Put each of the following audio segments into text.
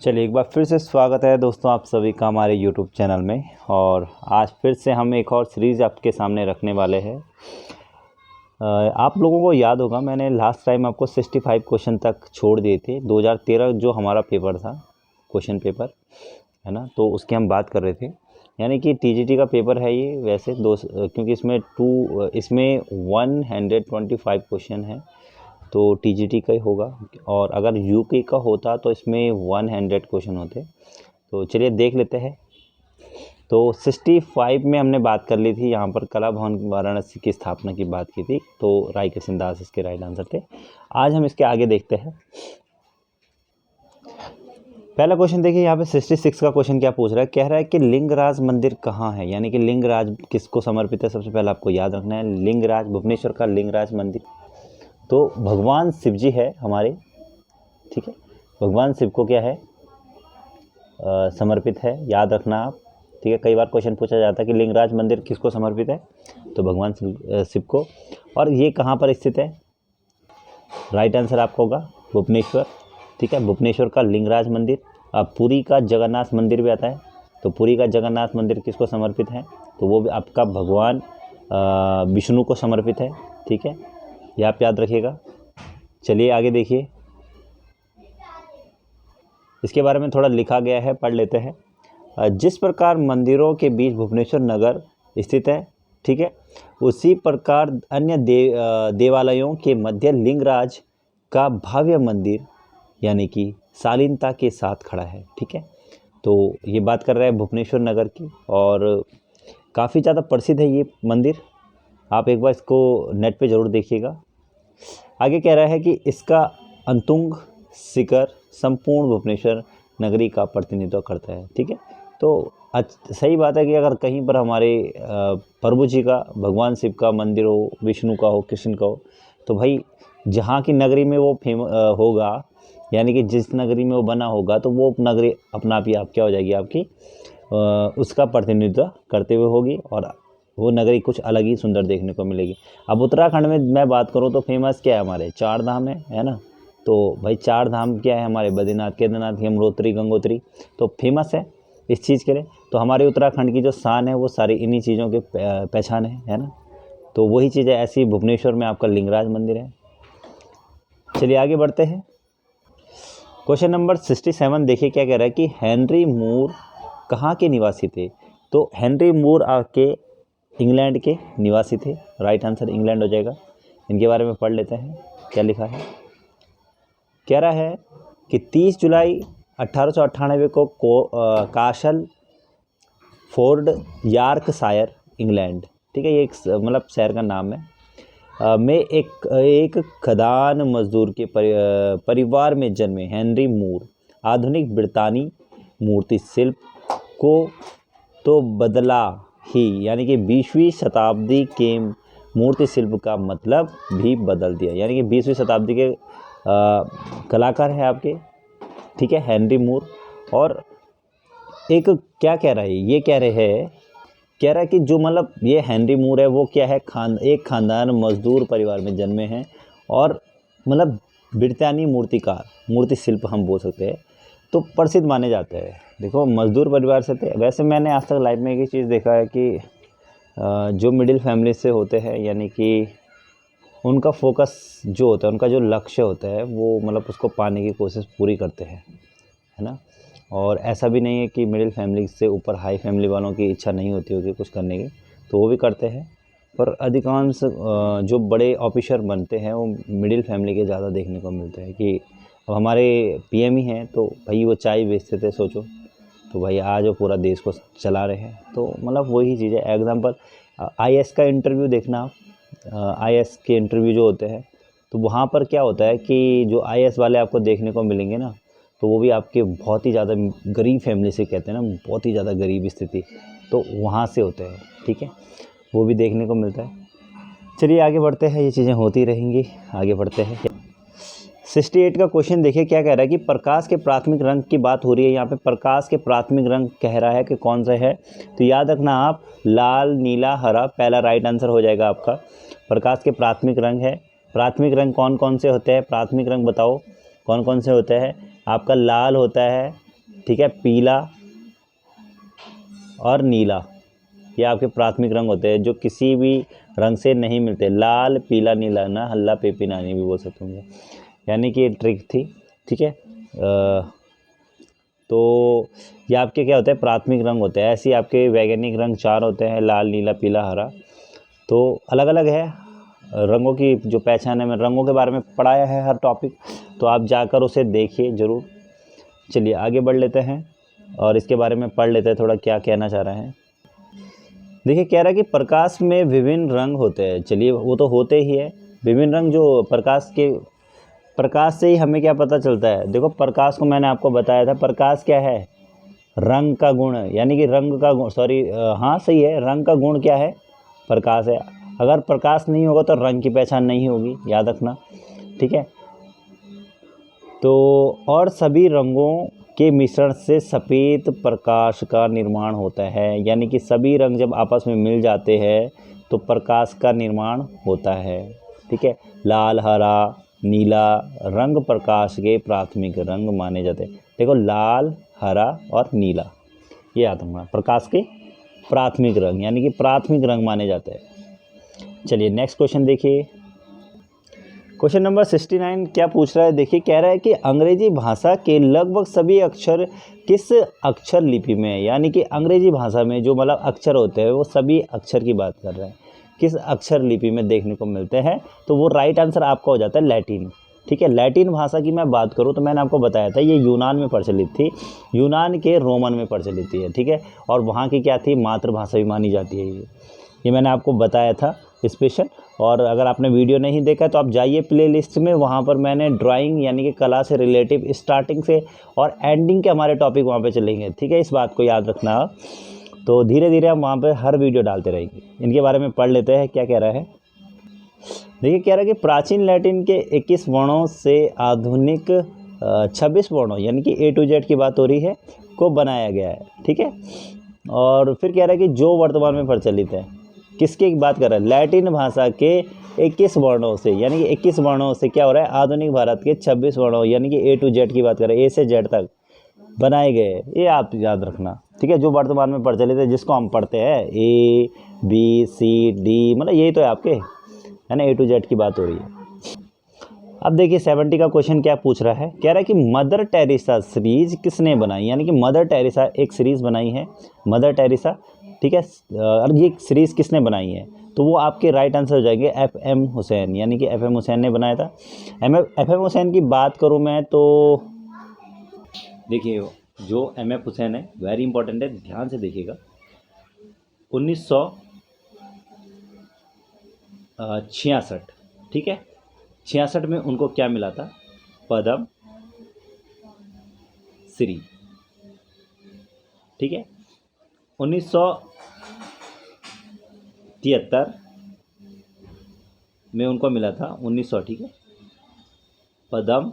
चलिए एक बार फिर से स्वागत है दोस्तों आप सभी का हमारे YouTube चैनल में। और आज फिर से हम एक और सीरीज़ आपके सामने रखने वाले हैं। आप लोगों को याद होगा मैंने लास्ट टाइम आपको 65 क्वेश्चन तक छोड़ दिए थे। 2013 जो हमारा पेपर था, क्वेश्चन पेपर है ना, तो उसकी हम बात कर रहे थे। यानी कि TGT का पेपर है ये। वैसे क्योंकि इसमें 125 क्वेश्चन है तो TGT का ही होगा। और अगर UK का होता तो इसमें 100 क्वेश्चन होते। तो चलिए देख लेते हैं। तो 65 में हमने बात कर ली थी, यहाँ पर कला भवन वाराणसी की स्थापना की बात की थी, तो राय कृष्ण दास इसके राइट आंसर थे। आज हम इसके आगे देखते हैं। पहला क्वेश्चन देखिए, यहाँ पे 66 का क्वेश्चन क्या पूछ रहा है। कह रहा है कि लिंगराज मंदिर कहाँ है, यानी कि लिंगराज किसको समर्पित है। सबसे पहले आपको याद रखना है लिंगराज, भुवनेश्वर का लिंगराज मंदिर तो भगवान शिव जी है हमारे, ठीक है। भगवान शिव को क्या है, समर्पित है, याद रखना आप, ठीक है। कई बार क्वेश्चन पूछा जाता है कि लिंगराज मंदिर किसको समर्पित है, तो भगवान शिव को। और ये कहाँ पर स्थित है, राइट आंसर आपका होगा भुवनेश्वर, ठीक है। भुवनेश्वर का लिंगराज मंदिर। अब पुरी का जगन्नाथ मंदिर भी आता है, तो पुरी का जगन्नाथ मंदिर किसको समर्पित है, तो वो भी आपका भगवान विष्णु को समर्पित है, ठीक है। ये आप याद रखिएगा। चलिए आगे देखिए, इसके बारे में थोड़ा लिखा गया है, पढ़ लेते हैं। जिस प्रकार मंदिरों के बीच भुवनेश्वर नगर स्थित है, ठीक है, उसी प्रकार अन्य देवालयों के मध्य लिंगराज का भव्य मंदिर यानी कि शालीनता के साथ खड़ा है, ठीक है। तो ये बात कर रहा है भुवनेश्वर नगर की, और काफ़ी ज़्यादा प्रसिद्ध है ये मंदिर। आप एक बार इसको नेट पे ज़रूर देखिएगा। आगे कह रहा है कि इसका अंतुंग शिखर संपूर्ण भुवनेश्वर नगरी का प्रतिनिधित्व करता है, ठीक है। तो सही बात है कि अगर कहीं पर हमारे प्रभु जी का, भगवान शिव का मंदिर हो, विष्णु का हो, कृष्ण का हो, तो भाई जहाँ की नगरी में वो होगा, यानी कि जिस नगरी में वो बना होगा, तो वो नगरी अपना आप ही आप क्या हो जाएगी, आपकी उसका प्रतिनिधित्व करते हुए होगी, और वो नगरी कुछ अलग ही सुंदर देखने को मिलेगी। अब उत्तराखंड में मैं बात करूँ तो फेमस क्या है, हमारे 4 धाम है ना। तो भाई 4 धाम क्या है हमारे, बद्रीनाथ, केदारनाथ, यमुनोत्री, गंगोत्री, तो फेमस है इस चीज़ के लिए। तो हमारे उत्तराखंड की जो शान है वो सारी इन्हीं चीज़ों के पहचान है ना। तो वही चीज़ है, ऐसी भुवनेश्वर में आपका लिंगराज मंदिर है। चलिए आगे बढ़ते हैं। क्वेश्चन नंबर 67 देखिए क्या कह रहा है कि हेनरी मूर कहाँ के निवासी थे। तो हेनरी मूर आपके इंग्लैंड के निवासी थे, राइट आंसर इंग्लैंड हो जाएगा। इनके बारे में पढ़ लेते हैं क्या लिखा है। कह रहा है कि 30 जुलाई 1898 को कासल फोर्ड यॉर्कशायर इंग्लैंड, ठीक है, ये एक मतलब शहर का नाम है, में एक खदान मजदूर के परिवार में जन्मे हेनरी मूर आधुनिक ब्रितानी मूर्ति शिल्प को तो बदला ही, यानी कि 20वीं शताब्दी के मूर्ति शिल्प का मतलब भी बदल दिया। यानी कि 20वीं शताब्दी के कलाकार हैं आपके, ठीक है, हेनरी मूर। और एक क्या कह रहा है, ये कह रहा है कि जो मतलब ये हेनरी मूर है वो क्या है, एक खानदान मजदूर परिवार में जन्मे हैं, और मतलब ब्रितानी मूर्तिकार, मूर्ति शिल्प हम बोल सकते हैं, तो प्रसिद्ध माने जाते हैं। देखो मजदूर परिवार से थे। वैसे मैंने आज तक लाइफ में एक ही चीज़ देखा है कि जो मिडिल फैमिली से होते हैं, यानी कि उनका फोकस जो होता है, उनका जो लक्ष्य होता है, वो मतलब उसको पाने की कोशिश पूरी करते हैं, है ना। और ऐसा भी नहीं है कि मिडिल फैमिली से ऊपर हाई फैमिली वालों की इच्छा नहीं होती होगी कुछ करने की, तो वो भी करते हैं। पर अधिकांश जो बड़े ऑफिसर बनते हैं वो मिडिल फैमिली के ज़्यादा देखने को मिलते हैं। कि अब हमारे PM ही हैं, तो भाई वो चाय बेचते थे सोचो, तो भाई आज वो पूरा देश को चला रहे हैं। तो मतलब वही चीज़ है। एग्जाम्पल IAS का इंटरव्यू देखना आप, IAS के इंटरव्यू जो होते हैं, तो वहाँ पर क्या होता है कि जो IAS वाले आपको देखने को मिलेंगे ना, तो वो भी आपके बहुत ही ज़्यादा गरीब फैमिली से, कहते हैं ना, बहुत ही ज़्यादा गरीब स्थिति, तो वहाँ से होते हैं, ठीक है, वो भी देखने को मिलता है। चलिए आगे बढ़ते हैं, ये चीज़ें होती रहेंगी, आगे बढ़ते हैं। 68 का क्वेश्चन देखिए क्या कह रहा है कि प्रकाश के प्राथमिक रंग की बात हो रही है। यहाँ पे प्रकाश के प्राथमिक रंग कह रहा है कि कौन सा है, तो याद रखना आप, लाल, नीला, हरा, पहला राइट आंसर हो जाएगा आपका। प्रकाश के प्राथमिक रंग है। प्राथमिक रंग कौन कौन से होते हैं, प्राथमिक रंग बताओ कौन कौन से होते हैं। आपका लाल होता है, ठीक है, पीला और नीला, ये आपके प्राथमिक रंग होते हैं जो किसी भी रंग से नहीं मिलते। लाल पीला नीला ना हल्ला पेपी नानी भी बोल सकते होंगे, यानी कि ये ट्रिक थी। ठीक है, तो ये आपके क्या होते हैं, प्राथमिक रंग होते हैं। ऐसे ही आपके वैज्ञानिक रंग 4 होते हैं, लाल नीला पीला हरा। तो अलग अलग है रंगों की जो पहचान है। मैं रंगों के बारे में पढ़ाया है हर टॉपिक, तो आप जाकर उसे देखिए ज़रूर। चलिए आगे बढ़ लेते हैं और इसके बारे में पढ़ लेते हैं थोड़ा क्या कहना चाह रहे हैं। देखिए कह रहा है कि प्रकाश में विभिन्न रंग होते हैं। चलिए वो तो होते ही है विभिन्न रंग, जो प्रकाश से ही हमें क्या पता चलता है। देखो प्रकाश को मैंने आपको बताया था, प्रकाश क्या है, रंग का गुण, यानी कि रंग का गुण, सॉरी हाँ सही है, रंग का गुण क्या है, प्रकाश है। अगर प्रकाश नहीं होगा तो रंग की पहचान नहीं होगी, याद रखना। ठीक है, तो और सभी रंगों के मिश्रण से सफ़ेद प्रकाश का निर्माण होता है, यानी कि सभी रंग जब आपस में मिल जाते हैं तो प्रकाश का निर्माण होता है। ठीक है, लाल हरा नीला रंग प्रकाश के प्राथमिक रंग माने जाते हैं। देखो लाल हरा और नीला, ये याद रखना, प्रकाश के प्राथमिक रंग यानी कि प्राथमिक रंग माने जाते हैं। चलिए नेक्स्ट क्वेश्चन देखिए। क्वेश्चन नंबर 69 क्या पूछ रहा है, देखिए कह रहा है कि अंग्रेजी भाषा के लगभग सभी अक्षर किस अक्षर लिपि में, यानी कि अंग्रेजी भाषा में जो मतलब अक्षर होते हैं वो सभी अक्षर की बात कर रहे हैं, किस अक्षर लिपि में देखने को मिलते हैं। तो वो राइट आंसर आपका हो जाता है लैटिन। ठीक है, लैटिन भाषा की मैं बात करूँ तो मैंने आपको बताया था ये यूनान में प्रचलित थी, यूनान के रोमन में प्रचलित थी। ठीक है, और वहाँ की क्या थी, मातृभाषा भी मानी जाती है ये मैंने आपको बताया था स्पेशल। और अगर आपने वीडियो नहीं देखा तो आप जाइए प्लेलिस्ट में, वहाँ पर मैंने ड्राइंग यानी कि कला से रिलेटिव स्टार्टिंग से और एंडिंग के हमारे टॉपिक वहाँ पे चलेंगे। ठीक है, इस बात को याद रखना। तो धीरे धीरे हम वहाँ पे हर वीडियो डालते रहेंगे। इनके बारे में पढ़ लेते हैं क्या कह रहा है। देखिए कह रहा है कि प्राचीन लैटिन के 21 वर्णों से आधुनिक 26 वर्णों यानी कि A to Z की बात हो रही है को बनाया गया है। ठीक है, और फिर कह रहा है कि जो वर्तमान में प्रचलित है, किसकी बात कर रहा है, लैटिन भाषा के 21 वर्णों से, यानी कि 21 वर्णों से क्या हो रहा है, आधुनिक भारत के 26 वर्णों यानी कि A to Z की बात कर रहे हैं, A से Z तक बनाए गए। ये आप याद रखना। ठीक है, जो वर्तमान में प्रचलित है जिसको हम पढ़ते हैं A B C D, मतलब यही तो है आपके, है ना, A to Z की बात हो रही है। अब देखिए 70 का क्वेश्चन क्या पूछ रहा है, कह रहा है कि मदर टेरेसा सीरीज किसने बनाई, यानी कि मदर टेरेसा एक सीरीज़ बनाई है, मदर टेरेसा। ठीक है, और ये सीरीज़ किसने बनाई है, तो वो आपके राइट आंसर हो जाएंगे FM हुसैन, यानी कि FM हुसैन ने बनाया था। FM हुसैन की बात करूँ मैं तो देखिए जो MF हुसैन है वेरी इंपॉर्टेंट है, ध्यान से देखिएगा। 1966, ठीक है, 66 में उनको क्या मिला था, पद्म श्री। ठीक है, 1973 में उनको मिला था 1900, ठीक है, पद्म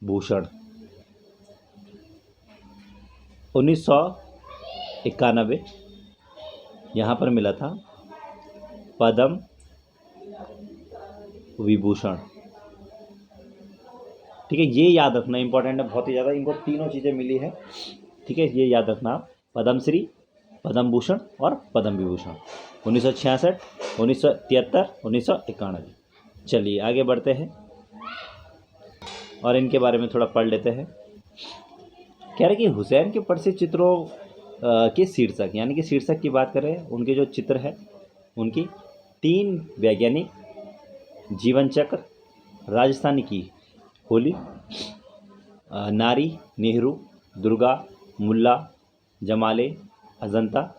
भूषण। 1991 यहाँ पर मिला था पद्म विभूषण। ठीक है, ये याद रखना इंपॉर्टेंट है बहुत ही ज़्यादा, इनको तीनों चीज़ें मिली है। ठीक है, ये याद रखना, पद्मश्री, पद्म भूषण और पद्म विभूषण, 1966, 1973, 1991। चलिए आगे बढ़ते हैं और इनके बारे में थोड़ा पढ़ लेते हैं। कह रहे कि हुसैन के प्रसिद्ध चित्रों के शीर्षक, यानी कि शीर्षक की बात करें, उनके जो चित्र है उनकी 3 वैज्ञानिक, जीवन चक्र, राजस्थानी की होली, नारी नेहरू, दुर्गा, मुल्ला, जमाले अजंता,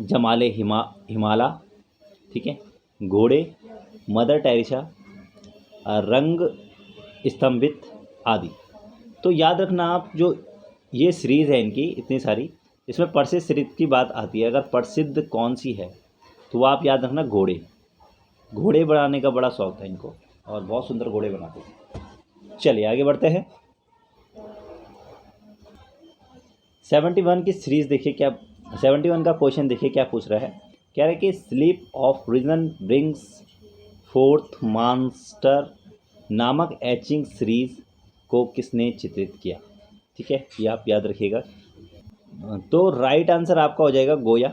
जमाले हिमाला, ठीक है, घोड़े, मदर टेरेसा, रंग स्तंभित आदि। तो याद रखना आप, जो ये सीरीज़ है इनकी इतनी सारी, इसमें प्रसिद्ध सीरीज की बात आती है, अगर प्रसिद्ध कौन सी है तो वो आप याद रखना, घोड़े बनाने का बड़ा शौक था इनको और बहुत सुंदर घोड़े बनाते थे। चलिए आगे बढ़ते हैं। 71 की सीरीज़ देखिए क्या, 71 का क्वेश्चन देखिए क्या पूछ रहा है, कह रहा है कि sleep of reason brings forth master नामक एचिंग सीरीज को किसने चित्रित किया, ठीक है, ये आप याद रखिएगा। तो राइट आंसर आपका हो जाएगा गोया।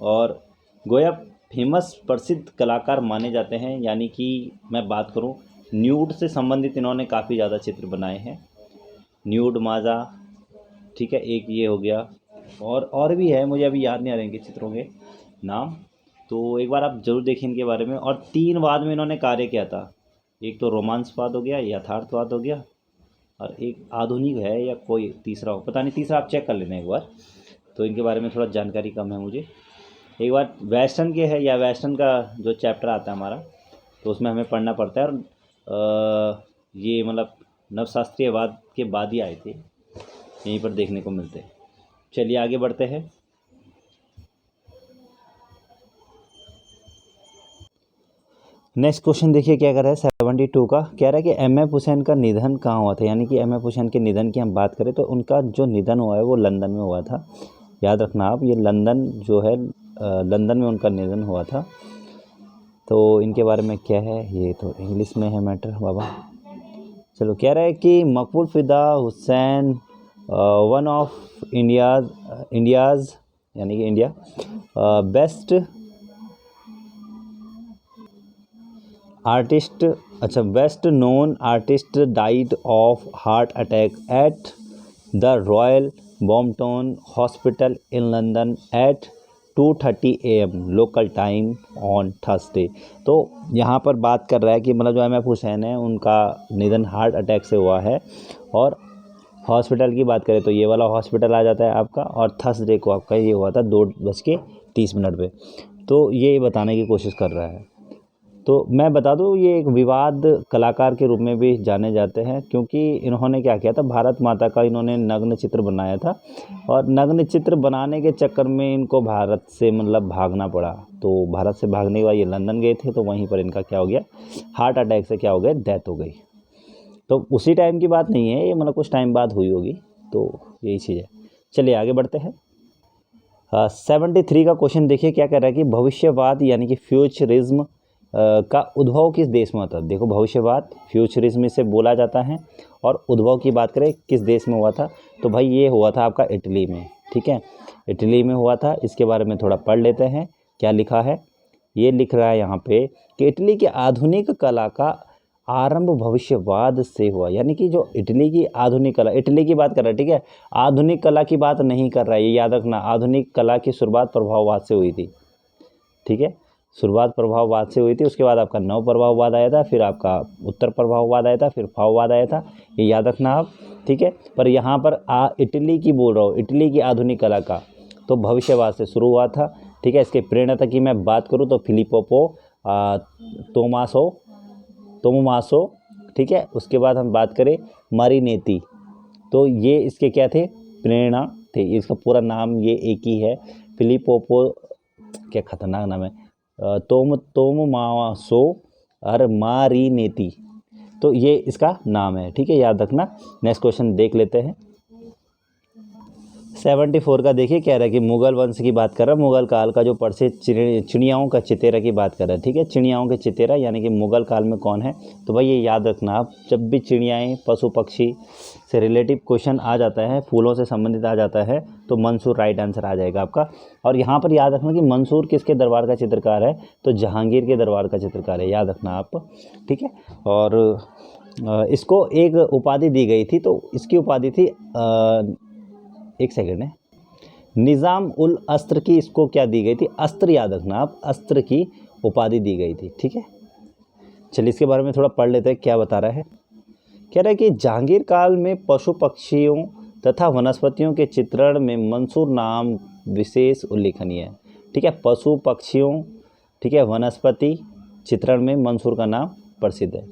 और गोया फेमस प्रसिद्ध कलाकार माने जाते हैं, यानी कि मैं बात करूं न्यूड से संबंधित इन्होंने काफ़ी ज़्यादा चित्र बनाए हैं। न्यूड माजा, ठीक है, एक ये हो गया, और भी है, मुझे अभी याद नहीं आ रहे इनके चित्रों के नाम। तो एक बार आप ज़रूर देखें इनके बारे में। और 3 वाद में इन्होंने कार्य किया था। एक तो रोमांसवाद हो गया, यथार्थवाद हो गया, और एक आधुनिक है या कोई तीसरा हो, पता नहीं, तीसरा आप चेक कर लेना एक बार। तो इनके बारे में थोड़ा जानकारी कम है मुझे। एक बार वेस्टर्न के है, या वेस्टर्न का जो चैप्टर आता है हमारा, तो उसमें हमें पढ़ना पड़ता है। और ये मतलब नवशास्त्रीयवाद के बाद ही आए थे, यहीं पर देखने को मिलते हैं। चलिए आगे बढ़ते हैं। नेक्स्ट क्वेश्चन देखिए क्या कर रहा है 72 का। कह रहा है कि एम.एफ. हुसैन का निधन कहाँ हुआ था, यानी कि एम.एफ. हुसैन के निधन की हम बात करें तो उनका जो निधन हुआ है वो लंदन में हुआ था। याद रखना आप, ये लंदन जो है, लंदन में उनका निधन हुआ था। तो इनके बारे में क्या है, ये तो इंग्लिश में है मैटर बाबा। चलो, कह रहा है कि Maqbool Fida Hussain one of India's यानी कि इंडिया बेस्ट आर्टिस्ट, अच्छा, best known artist died of heart attack at the Royal Brompton Hospital in London at 2:30 AM local time on Thursday. तो यहाँ पर बात कर रहा है कि मतलब जो एम.एफ. हुसैन है उनका निधन हार्ट अटैक से हुआ है। और हॉस्पिटल की बात करें तो ये वाला हॉस्पिटल आ जाता है आपका, और थर्सडे को आपका ये हुआ था 2:30 पे। तो ये बताने की कोशिश कर रहा है। तो मैं बता दूं, ये एक विवाद कलाकार के रूप में भी जाने जाते हैं, क्योंकि इन्होंने क्या किया था, भारत माता का इन्होंने नग्न चित्र बनाया था। और नग्न चित्र बनाने के चक्कर में इनको भारत से मतलब भागना पड़ा। तो भारत से भागने के बाद ये लंदन गए थे, तो वहीं पर इनका क्या हो गया, हार्ट अटैक से क्या हो गया, डेथ हो गई। तो उसी टाइम की बात नहीं है ये, मतलब कुछ टाइम बाद हुई होगी। तो यही चीज़ है। चलिए आगे बढ़ते हैं। 73 का क्वेश्चन देखिए क्या कह रहा है कि भविष्यवाद यानी कि फ्यूचरिज्म का उद्भव किस देश में होता है। देखो, भविष्यवाद फ्यूचरिज्म से बोला जाता है, और उद्भव की बात करें किस देश में हुआ था, तो भाई ये हुआ था आपका इटली में, ठीक है, इटली में हुआ था। इसके बारे में थोड़ा पढ़ लेते हैं क्या लिखा है। ये लिख रहा है यहाँ पे कि इटली की आधुनिक कला का आरंभ भविष्यवाद से हुआ, यानी कि जो इटली की आधुनिक कला, इटली की बात कर रहा है, ठीक है, आधुनिक कला की बात नहीं कर रहा है, ये याद रखना। आधुनिक कला की शुरुआत प्रभाववाद से हुई थी, ठीक है, शुरुआत प्रभाववाद से हुई थी। उसके बाद आपका नव प्रभाववाद आया था, फिर आपका उत्तर प्रभाववाद आया था, फिर भाववाद आया था, ये याद रखना आप, ठीक है। पर यहाँ पर इटली की बोल रहा हूँ, इटली की आधुनिक कला का तो भविष्यवाद से शुरू हुआ था, ठीक है। इसके प्रेरणा की मैं बात करूँ तो फिलिप्पो तोमासो, ठीक है। उसके बाद हम बात करें मारिनेती, तो ये इसके क्या थे, प्रेरणा थे। इसका पूरा नाम ये एक ही है, फिलिप्पो, क्या खतरनाक नाम है, तोमासो मारिनेती, तो ये इसका नाम है, ठीक है, याद रखना। नेक्स्ट क्वेश्चन देख लेते हैं। 74 का देखिए कह रहा है कि मुगल वंश की बात कर रहा है, मुगल काल का जो प्रसिद्ध चिड़ियाओं का चितेरा की बात कर रहा है, ठीक है, चिड़ियाओं के चितेरा यानी कि मुगल काल में कौन है। तो भाई ये याद रखना आप, जब भी चिड़ियाएँ पशु पक्षी से रिलेटिव क्वेश्चन आ जाता है, फूलों से संबंधित आ जाता है, तो मंसूर राइट आंसर आ जाएगा आपका। और यहाँ पर याद रखना कि मंसूर किसके दरबार का चित्रकार है, तो जहांगीर के दरबार का चित्रकार है, याद रखना आप, ठीक है। और इसको एक उपाधि दी गई थी, तो इसकी उपाधि थी, एक सेकेंड है, निज़ाम उल अस्त्र की इसको क्या दी गई थी, अस्त्र, याद रखना आप, अस्त्र की उपाधि दी गई थी, ठीक है। चलिए इसके बारे में थोड़ा पढ़ लेते हैं क्या बता रहा है। कह रहा है कि जहांगीर काल में पशु पक्षियों तथा वनस्पतियों के चित्रण में मंसूर नाम विशेष उल्लेखनीय है, ठीक है, पशु पक्षियों, ठीक है, वनस्पति चित्रण में मंसूर का नाम प्रसिद्ध है।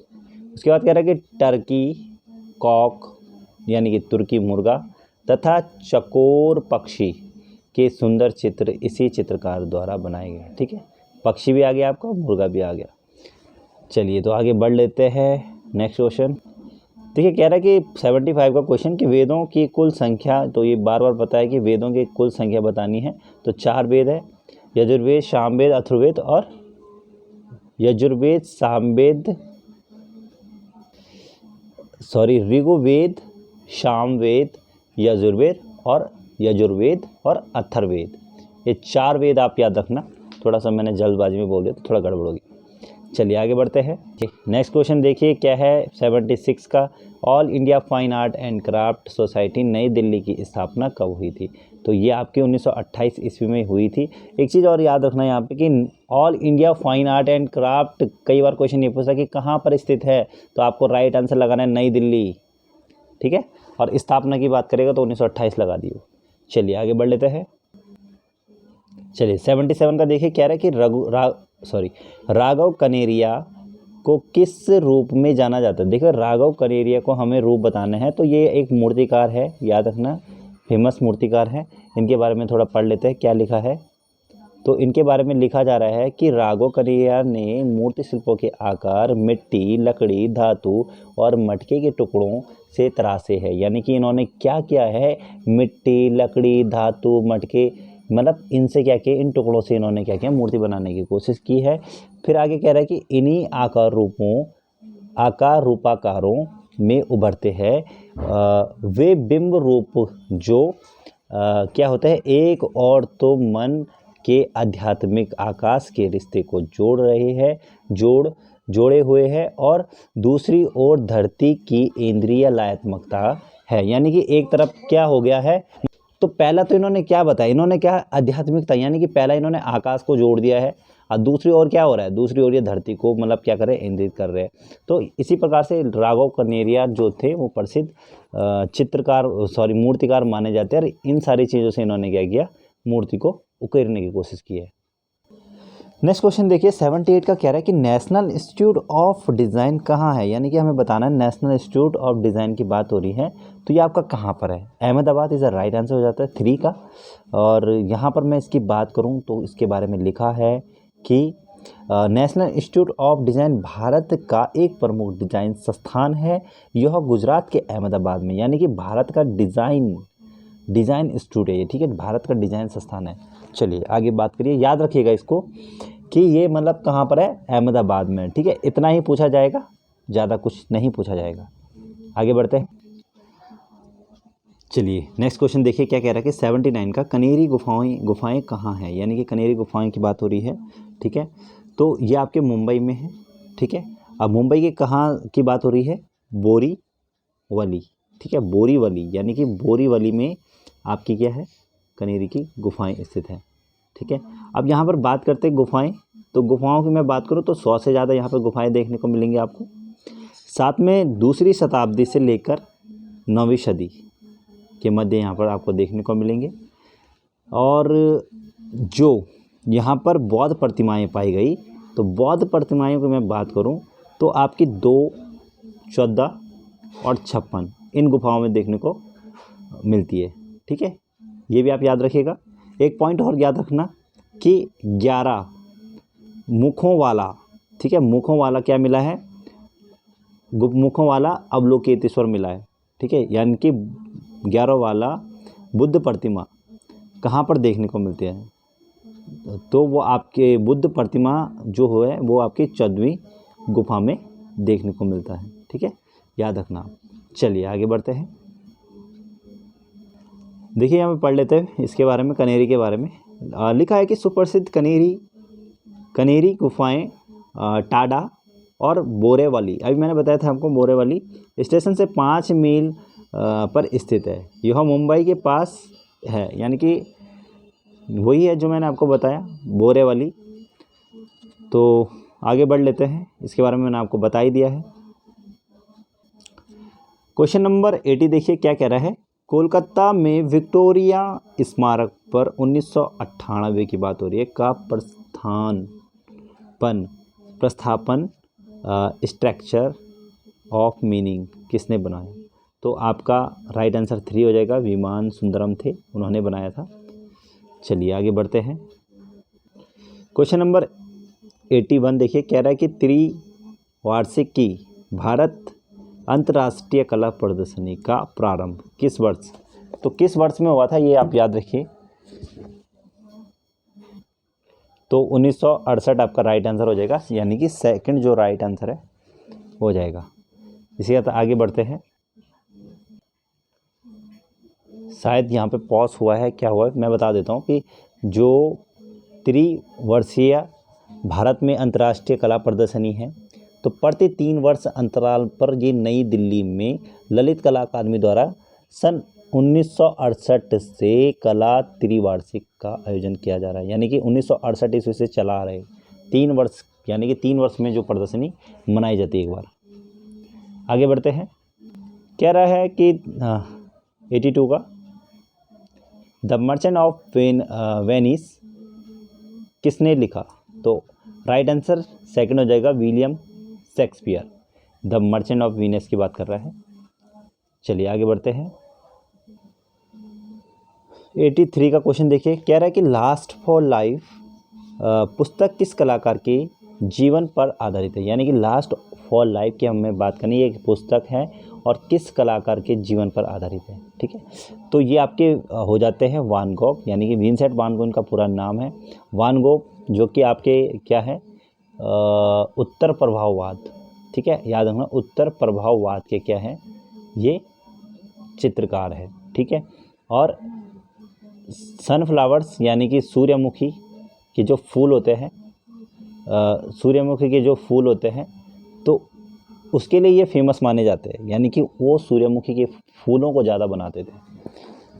उसके बाद कह रहा है कि टर्की कॉक यानी कि तुर्की मुर्गा तथा चकोर पक्षी के सुंदर चित्र इसी चित्रकार द्वारा बनाए गए, ठीक है। पक्षी भी आ गया आपका, मुर्गा भी आ गया। चलिए तो आगे बढ़ लेते हैं। नेक्स्ट क्वेश्चन देखिए, कह रहा है कि 75 का क्वेश्चन कि वेदों की कुल संख्या, तो ये बार बार पता है कि वेदों की कुल संख्या बतानी है। तो 4 वेद है, यजुर्वेद, सामवेद, अथर्ववेद और यजुर्वेद, सामवेद, ऋग्वेद, सामवेद, यजुर्वेद और अथर्ववेद, ये 4 वेद आप याद रखना। थोड़ा सा मैंने जल्दबाजी में बोल दिया तो थोड़ा गड़बड़ होगी। चलिए आगे बढ़ते हैं। नेक्स्ट क्वेश्चन देखिए क्या है 76 का। All India fine art and craft society नई दिल्ली की स्थापना कब हुई थी? तो ये आपकी 1928 ईस्वी में हुई थी। एक चीज़ और याद रखना यहाँ पे कि all India fine art and craft, कई बार क्वेश्चन ये पूछा कि कहाँ पर स्थित है, तो आपको राइट आंसर लगाना है नई दिल्ली, ठीक है। और स्थापना की बात करेगा तो 1928 लगा दियो। चलिए आगे बढ़ लेते हैं। चलिए 77 का देखिए, कह रहा है कि राघव कनेरिया को किस रूप में जाना जाता है? देखो राघव कनेरिया को हमें रूप बताना है, तो ये एक मूर्तिकार है, याद रखना, फेमस मूर्तिकार है। इनके बारे में थोड़ा पढ़ लेते हैं क्या लिखा है। तो इनके बारे में लिखा जा रहा है कि राघव कनेरिया ने मूर्ति शिल्पों के आकार मिट्टी, लकड़ी, धातु और मटके के टुकड़ों से तराशे हैं। यानी कि इन्होंने क्या किया है, मिट्टी, लकड़ी, धातु, मटके, मतलब इनसे क्या किया, इन टुकड़ों से इन्होंने क्या किया, मूर्ति बनाने की कोशिश की है। फिर आगे कह रहा है कि इन्हीं आकार रूपाकारों में उभरते हैं वे बिंब रूप जो क्या होता है, एक और तो मन के आध्यात्मिक आकाश के रिश्ते को जोड़े हुए है और दूसरी ओर धरती की इंद्रिय लयात्मकता है। यानी कि एक तरफ क्या हो गया है, तो पहला तो इन्होंने क्या बताया, इन्होंने क्या, आध्यात्मिकता, यानी कि पहला इन्होंने आकाश को जोड़ दिया है और दूसरी ओर क्या हो रहा है, दूसरी ओर ये धरती को मतलब क्या कर रहे हैं, इंद्रित कर रहे हैं। तो इसी प्रकार से राघव कनेरिया जो थे वो प्रसिद्ध मूर्तिकार माने जाते हैं। और इन सारी चीज़ों से इन्होंने क्या किया, मूर्ति को उकेरने की कोशिश की है। नेक्स्ट क्वेश्चन देखिए 78 का कह रहा है कि नेशनल इंस्टीट्यूट ऑफ डिज़ाइन कहाँ है? यानी कि हमें बताना है नेशनल इंस्टीट्यूट ऑफ डिज़ाइन की बात हो रही है, तो ये आपका कहाँ पर है? Ahmedabad is a right answer हो जाता है 3 का। और यहाँ पर मैं इसकी बात करूँ तो इसके बारे में लिखा है कि national institute of design Bharat का एक प्रमुख डिज़ाइन संस्थान है। यह गुजरात के अहमदाबाद में, यानी कि भारत का डिज़ाइन इंस्टीट्यूट है ये, ठीक है, भारत का डिज़ाइन संस्थान है। चलिए आगे बात करिए, याद रखिएगा इसको कि ये मतलब कहाँ पर है, अहमदाबाद में, ठीक है। इतना ही पूछा जाएगा, ज़्यादा कुछ नहीं पूछा जाएगा। आगे बढ़ते हैं। चलिए नेक्स्ट क्वेश्चन देखिए क्या कह रहा है कि 79 का कनेरी गुफाएं कहाँ हैं? यानी कि कनेरी गुफाएं की बात हो रही है, ठीक है। तो ये आपके मुंबई में है, ठीक है। अब मुंबई के कहाँ की बात हो रही है, बोरीवली, ठीक है, बोरीवली, यानी कि बोरीवली में आपकी क्या है, कनेरी की गुफाएं स्थित हैं, ठीक है। अब यहाँ पर बात करते हैं गुफाएं, तो गुफाओं की मैं बात करूँ तो 100 से ज़्यादा यहाँ पर गुफाएं देखने को मिलेंगी आपको। साथ में 2री शताब्दी से लेकर 9वीं सदी के मध्य यहाँ पर आपको देखने को मिलेंगे। और जो यहाँ पर बौद्ध प्रतिमाएं पाई गई, तो बौद्ध प्रतिमाओं की मैं बात करूँ तो आपकी 2, 14 और 56 इन गुफाओं में देखने को मिलती है, ठीक है। ये भी आप याद रखिएगा। एक पॉइंट और याद रखना कि 11 मुखों वाला, ठीक है, मुखों वाला क्या मिला है, मुखों वाला अवलोकितेश्वर मिला है, ठीक है। यानी कि 11 वाला बुद्ध प्रतिमा कहाँ पर देखने को मिलती है, तो वो आपके बुद्ध प्रतिमा जो है वो आपकी 14वीं गुफा में देखने को मिलता है, ठीक है, याद रखना। चलिए आगे बढ़ते हैं। देखिए यहाँ पे पढ़ लेते हैं इसके बारे में, कनेरी के बारे में। लिखा है कि सुप्रसिद्ध कनेरी गुफाएं टाडा और बोरेवली, अभी मैंने बताया था आपको, बोरेवली स्टेशन से 5 मील पर स्थित है। यह मुंबई के पास है, यानी कि वही है जो मैंने आपको बताया, बोरेवली। तो आगे बढ़ लेते हैं, इसके बारे में मैंने आपको बता ही दिया है। क्वेश्चन नंबर 80 देखिए क्या कह रहा है, कोलकाता में विक्टोरिया स्मारक पर 1998 की बात हो रही है का प्रस्थापन स्ट्रक्चर ऑफ मीनिंग किसने बनाया? तो आपका राइट आंसर 3 हो जाएगा, विमान सुंदरम थे, उन्होंने बनाया था। चलिए आगे बढ़ते हैं। क्वेश्चन नंबर 81 देखिए क्या रहा है कि त्रिवार्षिकी भारत अंतर्राष्ट्रीय कला प्रदर्शनी का प्रारंभ किस वर्ष? तो किस वर्ष में हुआ था ये आप याद रखिए। तो 1968 आपका राइट आंसर हो जाएगा, यानी कि सेकंड जो राइट आंसर है हो जाएगा। इसी के साथ आगे बढ़ते हैं। शायद यहाँ पे पॉज हुआ है, क्या हुआ है मैं बता देता हूँ कि जो त्रिवर्षीय भारत में अंतर्राष्ट्रीय कला प्रदर्शनी है, तो प्रति 3 वर्ष अंतराल पर ये नई दिल्ली में ललित कला अकादमी द्वारा सन 1968 से कला त्रिवार्षिक का आयोजन किया जा रहा है। यानी कि 1968 ईस्वी से चला आ रहे 3 वर्ष, यानी कि 3 वर्ष में जो प्रदर्शनी मनाई जाती है एक बार। आगे बढ़ते हैं। कह रहा है कि 82 का द मर्चेंट ऑफ वेनिस किसने लिखा? तो राइट आंसर सेकंड हो जाएगा William Shakespeare. The merchant of Venice की बात कर रहा है। चलिए आगे बढ़ते हैं। 83 का क्वेश्चन देखिए, कह रहा है कि लास्ट फॉर लाइफ पुस्तक किस कलाकार के जीवन पर आधारित है? यानी कि लास्ट फॉर लाइफ की हमें बात करनी है, एक पुस्तक है और किस कलाकार के जीवन पर आधारित है। ठीक है, तो ये आपके हो जाते हैं वान गॉग, यानी कि विंसेंट वान गॉग का पूरा नाम है वान गॉग, जो कि आपके क्या है उत्तर प्रभाववाद। ठीक है, याद रखना उत्तर प्रभाववाद के क्या है ये चित्रकार है। ठीक है, और सनफ्लावर्स यानी कि सूर्यमुखी के जो फूल होते हैं, सूर्यमुखी के जो फूल होते हैं तो उसके लिए ये फेमस माने जाते हैं, यानी कि वो सूर्यमुखी के फूलों को ज़्यादा बनाते थे।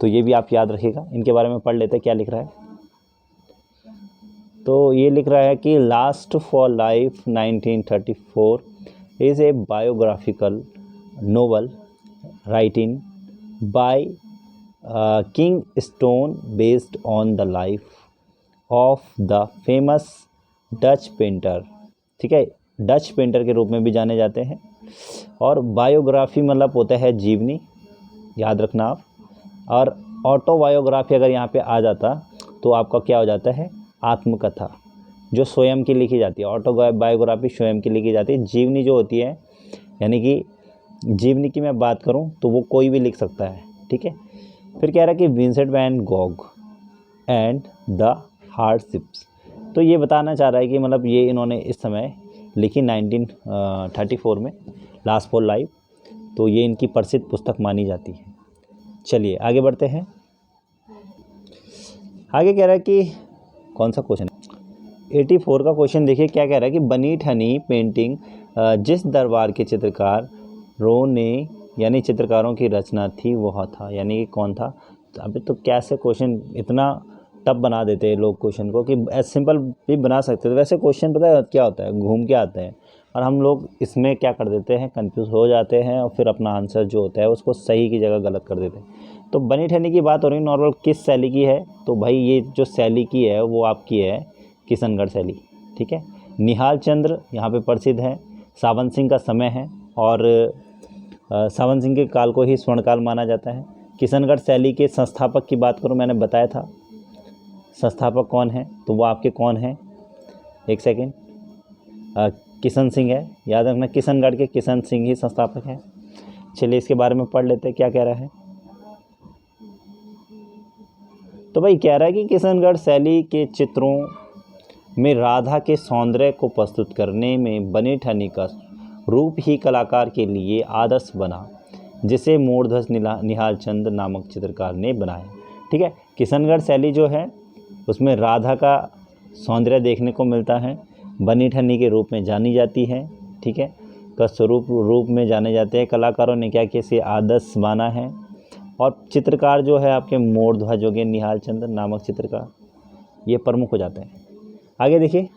तो ये भी आप याद रखिएगा। इनके बारे में पढ़ लेते हैं क्या लिख रहा है। तो ये लिख रहा है कि last for life 1934 is a biographical novel writing by king stone based on the life of the famous Dutch painter. ठीक है, डच पेंटर के रूप में भी जाने जाते हैं। और बायोग्राफी मतलब होता है जीवनी, याद रखना आप। और ऑटोबायोग्राफी अगर यहाँ पे आ जाता तो आपका क्या हो जाता है आत्मकथा, जो स्वयं की लिखी जाती है। ऑटोबायोग्राफी स्वयं की लिखी जाती है। जीवनी जो होती है, यानी कि जीवनी की मैं बात करूँ तो वो कोई भी लिख सकता है। ठीक है, फिर कह रहा है कि Vincent van Gogh and the hardships. तो ये बताना चाह रहा है कि मतलब ये इन्होंने इस समय लिखी 1934 में लास्ट फॉर लाइफ, तो ये इनकी प्रसिद्ध पुस्तक मानी जाती है। चलिए आगे बढ़ते हैं। आगे कह रहा है कि कौन सा क्वेश्चन है 84 का क्वेश्चन देखिए, क्या कह रहा है कि बनी ठनी पेंटिंग जिस दरबार के चित्रकारों ने यानी चित्रकारों की रचना थी वह था, यानी कि कौन था। अभी तो कैसे क्वेश्चन इतना टफ बना देते हैं लोग क्वेश्चन को, कि ऐसे सिंपल भी बना सकते थे। वैसे क्वेश्चन पता है क्या होता है, घूम के आते हैं और हम लोग इसमें क्या कर देते हैं कंफ्यूज हो जाते हैं और फिर अपना आंसर जो होता है उसको सही की जगह गलत कर देते हैं। तो बनी ठनी की बात हो रही नॉर्मल किस शैली की है, तो भाई ये जो शैली की है वो आपकी है किशनगढ़ शैली। ठीक है, निहाल चंद्र यहाँ पे प्रसिद्ध है, सावन सिंह का समय है और सावन सिंह के काल को ही स्वर्णकाल माना जाता है। किशनगढ़ शैली के संस्थापक की बात करूँ, मैंने बताया था संस्थापक कौन है, तो वो आपके कौन है, एक सेकेंड, किशन सिंह है। याद रखना किशनगढ़ के किशन सिंह ही संस्थापक हैं। चलिए इसके बारे में पढ़ लेते हैं क्या कह रहा है। तो भाई कह रहा है कि किशनगढ़ शैली के चित्रों में राधा के सौंदर्य को प्रस्तुत करने में बनी ठनी का रूप ही कलाकार के लिए आदर्श बना, जिसे मूर्धज निहाल चंद नामक चित्रकार ने बनाया। ठीक है, किशनगढ़ शैली जो है उसमें राधा का सौंदर्य देखने को मिलता है, बनी ठनी के रूप में जानी जाती है। ठीक है, का स्वरूप रूप में जाने जाते हैं। कलाकारों ने क्या किया, इसे आदर्श माना है। और चित्रकार जो है आपके मूर्धज हो गए निहाल चंद नामक चित्रकार, ये प्रमुख हो जाते हैं। आगे देखिए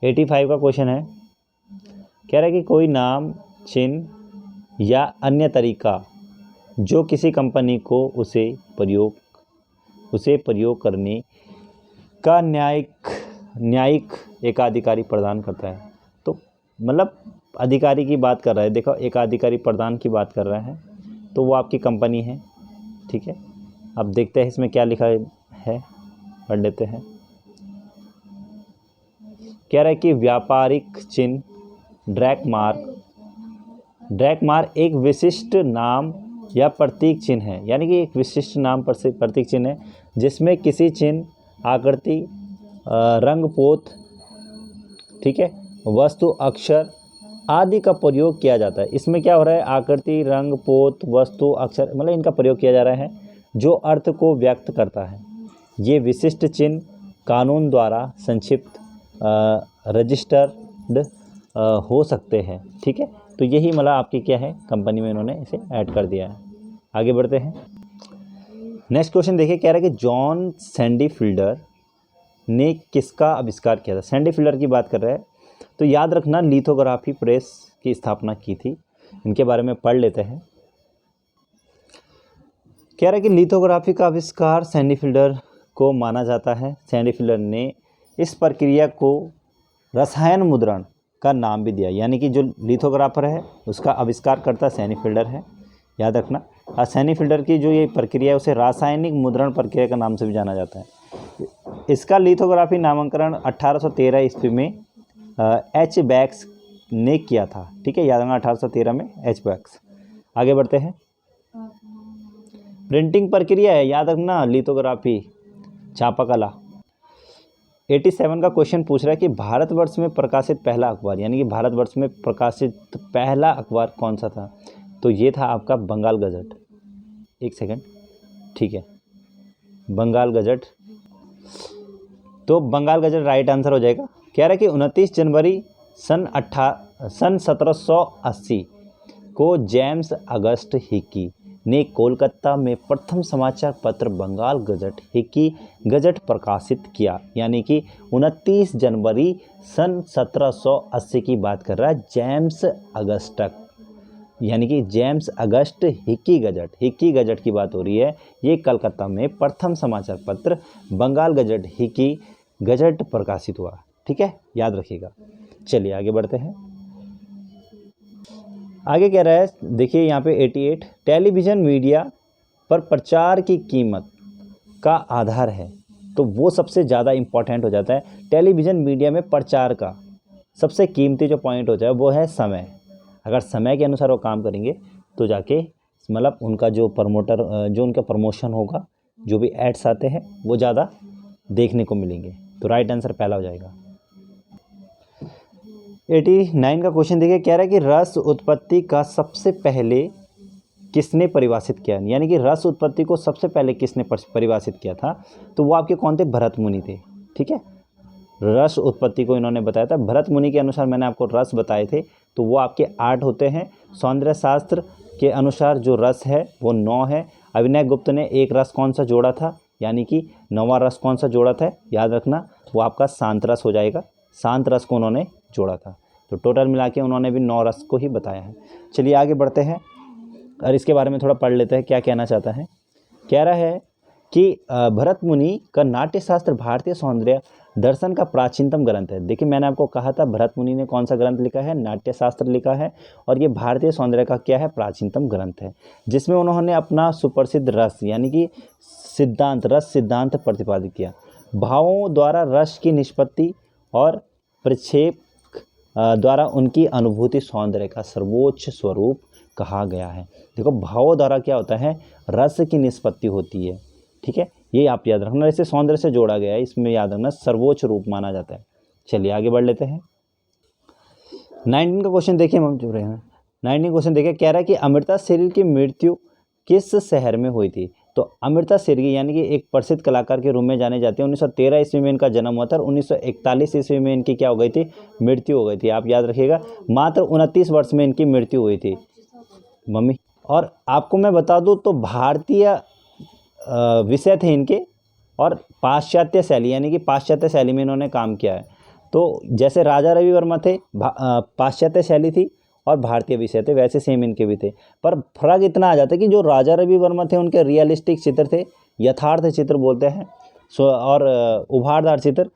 85 का क्वेश्चन है, कह रहा है कि कोई नाम चिन्ह या अन्य तरीका जो किसी कंपनी को उसे प्रयोग करने का न्यायिक एकाधिकारी प्रदान करता है। तो मतलब अधिकारी की बात कर रहा है, देखो एकाधिकारी प्रदान की बात कर रहा है, तो वो आपकी कंपनी है। ठीक है, अब देखते हैं इसमें क्या लिखा है, पढ़ लेते हैं। कह रहा है कि व्यापारिक चिन्ह ड्रैग मार्क एक विशिष्ट नाम या प्रतीक चिन्ह है, यानी कि एक विशिष्ट नाम प्रतीक चिन्ह है जिसमें किसी चिन्ह, आकृति, रंग पोत, ठीक है, वस्तु, अक्षर आदि का प्रयोग किया जाता है। इसमें क्या हो रहा है, आकृति, रंग, पोत, वस्तु, अक्षर, मतलब इनका प्रयोग किया जा रहा है जो अर्थ को व्यक्त करता है। ये विशिष्ट चिन्ह कानून द्वारा संक्षिप्त रजिस्टर्ड हो सकते हैं। ठीक है, तो यही मतलब आपकी क्या है, कंपनी में इन्होंने इसे ऐड कर दिया है। आगे बढ़ते हैं। नेक्स्ट क्वेश्चन देखिए, कह रहा है कि जॉन सैंडी फील्डर ने किसका आविष्कार किया था। सैंडी फील्डर की बात कर रहे हैं, तो याद रखना लिथोग्राफी प्रेस की स्थापना की थी। इनके बारे में पढ़ लेते हैं। कह रहा है कि लिथोग्राफी का आविष्कार सैंडी फील्डर को माना जाता है। सैंडी फील्डर ने इस प्रक्रिया को रसायन मुद्रण का नाम भी दिया, यानी कि जो लिथोग्राफर है उसका आविष्कारकर्ता सैनी फील्डर है, याद रखना। और सैनी फील्डर की जो ये प्रक्रिया है उसे रासायनिक मुद्रण प्रक्रिया का नाम से भी जाना जाता है। इसका लिथोग्राफी नामकरण 1813 ईस्वी में एच बैक्स ने किया था। ठीक है, याद रखना 1813 में एच बैक्स। आगे बढ़ते हैं। प्रिंटिंग प्रक्रिया है, याद रखना लिथोग्राफी, छापाकला। 87 का क्वेश्चन पूछ रहा है कि भारतवर्ष में प्रकाशित पहला अखबार, यानी कि भारतवर्ष में प्रकाशित पहला अखबार कौन सा था। तो ये था आपका बंगाल गजट। एक सेकंड, ठीक है, बंगाल गजट। तो बंगाल गजट राइट आंसर हो जाएगा। कह रहा है कि 29 जनवरी सन 1780 को जेम्स अगस्ट हिकी ने कोलकाता में प्रथम समाचार पत्र बंगाल गजट हिकी गजट प्रकाशित किया, यानी कि 29 जनवरी सन 1780 की बात कर रहा है जेम्स अगस्टक, यानी कि जेम्स अगस्ट हिकी गजट की बात हो रही है। ये कलकत्ता में प्रथम समाचार पत्र बंगाल गजट हिकी गजट प्रकाशित हुआ। ठीक है, याद रखिएगा। चलिए आगे बढ़ते हैं। आगे कह रहा है, देखिए यहाँ पे 88, टेलीविज़न मीडिया पर प्रचार की कीमत का आधार है। तो वो सबसे ज़्यादा इम्पॉर्टेंट हो जाता है। टेलीविज़न मीडिया में प्रचार का सबसे कीमती जो पॉइंट होता है वो है समय। अगर समय के अनुसार वो काम करेंगे तो जाके मतलब उनका जो प्रमोटर, जो उनका प्रमोशन होगा, जो भी एड्स आते हैं वो ज़्यादा देखने को मिलेंगे। तो राइट आंसर पहला हो जाएगा। 89 का क्वेश्चन देखिए, कह रहा है कि रस उत्पत्ति का सबसे पहले किसने परिभाषित किया, यानी कि रस उत्पत्ति को सबसे पहले किसने परिभाषित किया था। तो वो आपके कौन थे, भरत मुनि थे। ठीक है, रस उत्पत्ति को इन्होंने बताया था। भरत मुनि के अनुसार मैंने आपको रस बताए थे, तो वो आपके 8 होते हैं। सौंदर्य शास्त्र के अनुसार जो रस है वो 9 है। अभिनय गुप्त ने एक रस कौन सा जोड़ा था, यानी कि 9वां रस कौन सा जोड़ा था, याद रखना वो आपका शांत रस हो जाएगा। शांत रस को उन्होंने जोड़ा था। तो टोटल मिला के उन्होंने भी 9 रस को ही बताया है। चलिए आगे बढ़ते हैं और इसके बारे में थोड़ा पढ़ लेते हैं क्या कहना चाहता है। कह रहा है कि भरत मुनि का नाट्यशास्त्र भारतीय सौंदर्य दर्शन का प्राचीनतम ग्रंथ है। देखिए मैंने आपको कहा था भरत मुनि ने कौन सा ग्रंथ लिखा है, नाट्यशास्त्र लिखा है, और ये भारतीय सौंदर्य का क्या है, प्राचीनतम ग्रंथ है, जिसमें उन्होंने अपना सुप्रसिद्ध रस यानी कि सिद्धांत, रस सिद्धांत प्रतिपादित किया। भावों द्वारा रस की निष्पत्ति और प्रक्षेप द्वारा उनकी अनुभूति सौंदर्य का सर्वोच्च स्वरूप कहा गया है। देखो भावों द्वारा क्या होता है, रस की निष्पत्ति होती है। ठीक है, ये आप याद रखना, इसे सौंदर्य से जोड़ा गया है, इसमें याद रखना सर्वोच्च रूप माना जाता है। चलिए आगे बढ़ लेते हैं। 19 का क्वेश्चन देखिए, हम जो रहे हैं 19 क्वेश्चन देखिए, कह रहा है कि अमृता शेरगिल की मृत्यु किस शहर में हुई थी। तो अमृता शेरगिल यानी कि एक प्रसिद्ध कलाकार के रूप में जाने जाते हैं। 1913 ईस्वी में इनका जन्म हुआ था और 1941 ईस्वी में इनकी क्या हो गई थी, मृत्यु हो गई थी। आप याद रखिएगा, मात्र 29 वर्ष में इनकी मृत्यु हुई थी मम्मी। और आपको मैं बता दूं तो भारतीय विषय थे इनके, और पाश्चात्य शैली यानी कि पाश्चात्य शैली में इन्होंने काम किया है। तो जैसे राजा रवि वर्मा थे, पाश्चात्य शैली थी, और भारतीय विषय थे, वैसे सेम इनके भी थे। पर फर्क इतना आ जाता है कि जो राजा रवि वर्मा थे उनके रियलिस्टिक चित्र थे, यथार्थ चित्र बोलते हैं, और उभारदार चित्र।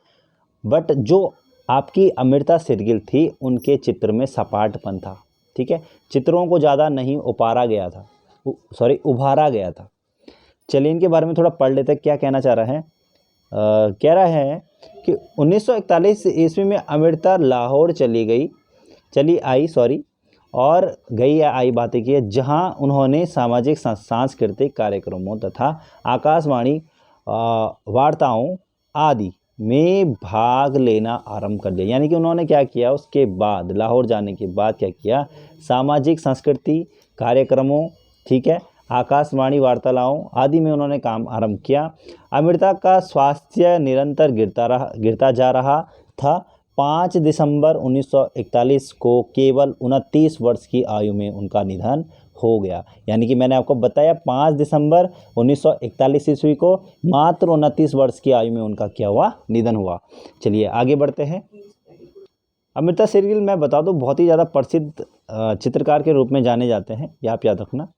बट जो आपकी अमृता शेरगिल थी उनके चित्र में सपाटपन था। ठीक है, चित्रों को ज़्यादा नहीं उभारा गया था। चलिए इनके बारे में थोड़ा पढ़ लेते हैं क्या कहना चाह रहा है। कह रहा है कि 1941 ईस्वी में अमृता लाहौर और आई बातें की है, जहां उन्होंने सामाजिक सांस्कृतिक कार्यक्रमों तथा आकाशवाणी वार्ताओं आदि में भाग लेना आरंभ कर दिया। यानी कि उन्होंने क्या किया, उसके बाद लाहौर जाने के बाद क्या किया, सामाजिक सांस्कृतिक कार्यक्रमों, ठीक है, आकाशवाणी वार्तालाओं आदि में उन्होंने काम आरंभ किया। अमृता का स्वास्थ्य निरंतर गिरता जा रहा था। 5 दिसंबर 1941 को केवल 29 वर्ष की आयु में उनका निधन हो गया। यानी कि मैंने आपको बताया 5 दिसंबर 1941 ईस्वी को मात्र 29 वर्ष की आयु में उनका क्या हुआ, निधन हुआ। चलिए आगे बढ़ते हैं। अमृता शेरगिल मैं बता दूं बहुत ही ज़्यादा प्रसिद्ध चित्रकार के रूप में जाने जाते हैं, ये आप याद रखना।